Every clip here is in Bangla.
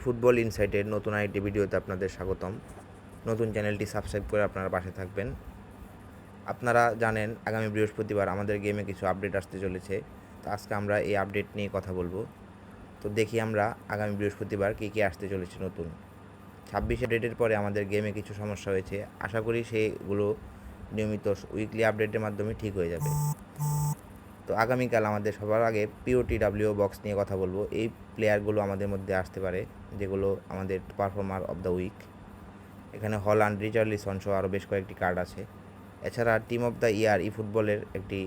ফুটবল ইনসাইটের নতুন আরেকটি ভিডিওতে আপনাদের স্বাগতম। নতুন চ্যানেলটি সাবস্ক্রাইব করে আপনারা পাশে থাকবেন। আপনারা জানেন আগামী বৃহস্পতিবার আমাদের গেমে কিছু আপডেট আসতে চলেছে। তো আজকে আমরা এই আপডেট নিয়ে কথা বলবো। তো দেখি আমরা আগামী বৃহস্পতিবার কী আসতে চলেছে নতুন 26 ডেটের পরে আমাদের গেমে কিছু সমস্যা হয়েছে। আশা করি সেগুলো নিয়মিত উইকলি আপডেটের মাধ্যমে ঠিক হয়ে যাবে। তো আগামীকাল আমাদের সবার আগে POTW বক্স নিয়ে কথা বলবো। এই প্লেয়ারগুলো আমাদের মধ্যে আসতে পারে, যেগুলো আমাদের পারফর্মার অফ দ্য উইক। এখানে হল্যান্ড, রিচার্লিসন সহ আরও বেশ কয়েকটি কার্ড আছে। এছাড়া টিম অফ দ্য ইয়ার ফুটবলের একটি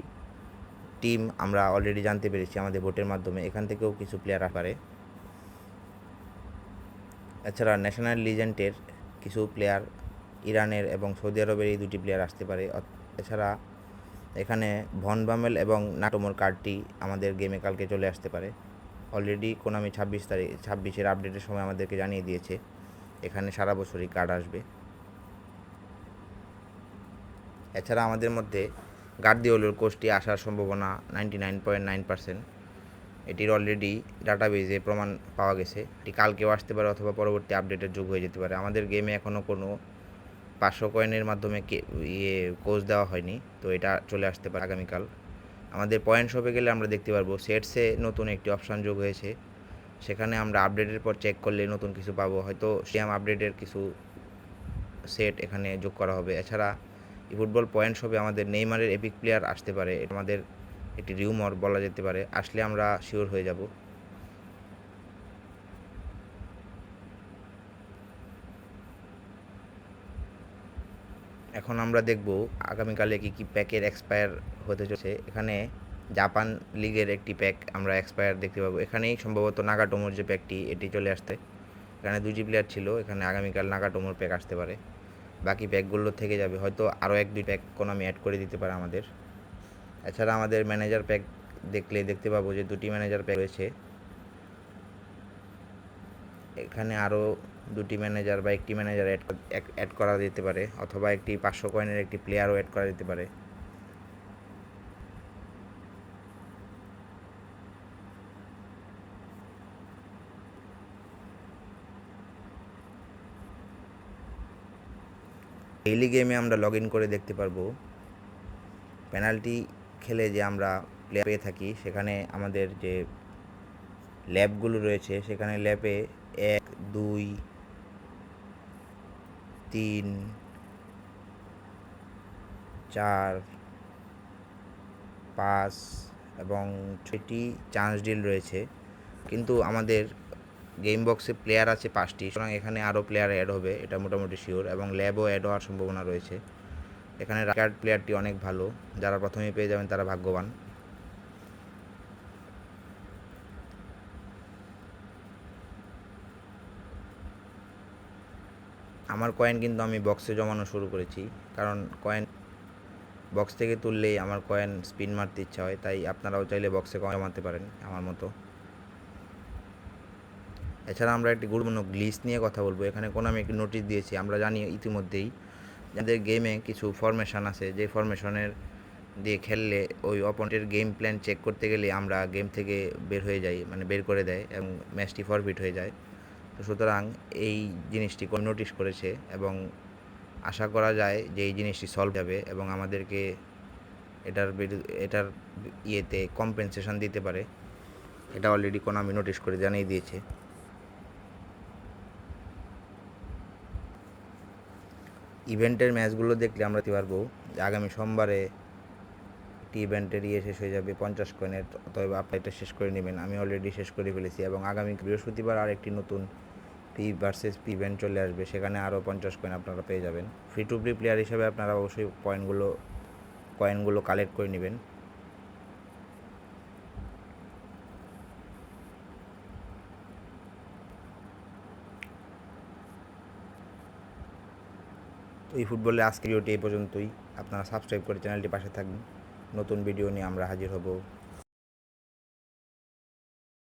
টিম আমরা অলরেডি জানতে পেরেছি আমাদের ভোটের মাধ্যমে। এখান থেকেও কিছু প্লেয়ার আসতে পারে। এছাড়া ন্যাশনাল লিজেন্ডের কিছু প্লেয়ার ইরানের এবং সৌদি আরবের এই দুটি প্লেয়ার আসতে পারে। এছাড়া এখানে ভন বামেল এবং নাটোমোর কার্ডটি আমাদের গেমে কালকে চলে আসতে পারে। অলরেডি কোনামি 26 আপডেটের সময় আমাদেরকে জানিয়ে দিয়েছে এখানে সারা বছরই কার্ড আসবে। এছাড়া আমাদের মধ্যে গার্দিওলার কোচটি আসার সম্ভাবনা 99.9%। এটির অলরেডি ডাটাবেজে প্রমাণ পাওয়া গেছে। এটি কালকেও আসতে পারে অথবা পরবর্তী আপডেটের যোগ হয়ে যেতে পারে। আমাদের গেমে এখনও কোনো 500 কয়েনের মাধ্যমে কোচ দেওয়া হয়নি, তো এটা চলে আসতে পারে আগামীকাল। আমাদের পয়েন্ট শপে গেলে আমরা দেখতে পারবো সেটসে নতুন একটি অপশান যোগ হয়েছে। সেখানে আমরা আপডেটের পর চেক করলে নতুন কিছু পাবো, হয়তো স্ট্যাম আপডেটের কিছু সেট এখানে যোগ করা হবে। এছাড়া ফুটবল পয়েন্ট শপে আমাদের নেইমারের এপিক প্লেয়ার আসতে পারে। এটা আমাদের একটি রিউমর বলা যেতে পারে, আসলে আমরা শিওর হয়ে যাব। এখন আমরা দেখব আগামীকালে কী প্যাকের এক্সপায়ার হতে চলেছে। এখানে জাপান লিগের একটি প্যাক আমরা এক্সপায়ার দেখতে পাবো। এখানেই সম্ভবত নাগাটোমোর যে প্যাকটি এটি চলে আসতে। এখানে 2টি প্লেয়ার ছিল, এখানে আগামীকাল নাগাটোমোর প্যাক আসতে পারে। বাকি প্যাকগুলো থেকে যাবে, হয়তো আরও 1-2 প্যাক কোনামি অ্যাড করে দিতে পারে আমাদের। এছাড়া আমাদের ম্যানেজার প্যাক দেখতে পাবো যে 2টি ম্যানেজার প্যাক রয়েছে। এখানে আরও 2টি ম্যানেজার বা একটি ম্যানেজার অ্যাড করা যেতে পারে, অথবা একটি 500 কয়েনের একটি প্লেয়ারও অ্যাড করা যেতে পারে। ডেইলি গেমে আমরা লগ ইন করে দেখতে পারবো পেনাল্টি খেলে যে আমরা প্লেয়ার পেয়ে থাকি। সেখানে আমাদের যে ল্যাবগুলো রয়েছে, সেখানে ল্যাবে 1, 2, 3, 4, 5 এবং 6টি চান্স ডিল রয়েছে। কিন্তু আমাদের গেম বক্সে প্লেয়ার আছে 5টি, সুতরাং এখানে আরও প্লেয়ার অ্যাড হবে, এটা মোটামুটি শিওর। এবং ল্যাবও অ্যাড হওয়ার সম্ভাবনা রয়েছে। এখানে রাইকার্ড প্লেয়ারটি অনেক ভালো, যারা প্রথমেই পেয়ে যাবেন তারা ভাগ্যবান। আমার কয়েন কিন্তু আমি বক্সে জমানো শুরু করেছি, কারণ কয়েন বক্স থেকে তুললেই আমার কয়েন স্পিন মারতে ইচ্ছা হয়। তাই আপনারাও চাইলে বক্সে কয়েন জমাতে পারেন আমার মতো। এছাড়া আমরা একটি গুরুত্বপূর্ণ গ্লিচ নিয়ে কথা বলবো। এখানে আমি একটি নোটিশ দিয়েছি। আমরা জানি ইতিমধ্যেই যাদের গেমে কিছু ফরমেশন আছে, যে ফরমেশনের দিয়ে খেললে ওই অপোনেন্টের গেম প্ল্যান চেক করতে গেলে আমরা গেম থেকে বের হয়ে যাই, মানে বের করে দেয় এবং ম্যাচটি ফরফিট হয়ে যায়। তো সুতরাং এই জিনিসটি নোটিশ করেছে এবং আশা করা যায় যে এই জিনিসটি সলভ যাবে এবং আমাদেরকে এটার ইয়েতে কম্পেনসেশন দিতে পারে। এটা অলরেডি আমি নোটিশ করে জানিয়ে দিয়েছে। ইভেন্টের ম্যাচগুলো দেখলে আমরা দেখতে পারবো যে আগামী সোমবারে একটি ইভেন্টের শেষ হয়ে যাবে 50 কয়েনের, অতএব আপনি এটা শেষ করে নেবেন। আমি অলরেডি শেষ করে ফেলেছি এবং আগামী বৃহস্পতিবার আর একটি নতুন পি ভার্সেস পি ইভেন্ট চলে আসবে। সেখানে আরও 50 কয়েন আপনারা পেয়ে যাবেন। ফ্রি টু প্লে প্লেয়ার হিসেবে আপনারা অবশ্যই কয়েনগুলো কালেক্ট করে নেবেন। তো এই ফুটবলে আজকের ভিডিওটি এই পর্যন্তই। আপনারা সাবস্ক্রাইব করে চ্যানেলটি পাশে থাকবেন। নতুন ভিডিও নিয়ে আমরা হাজির হব।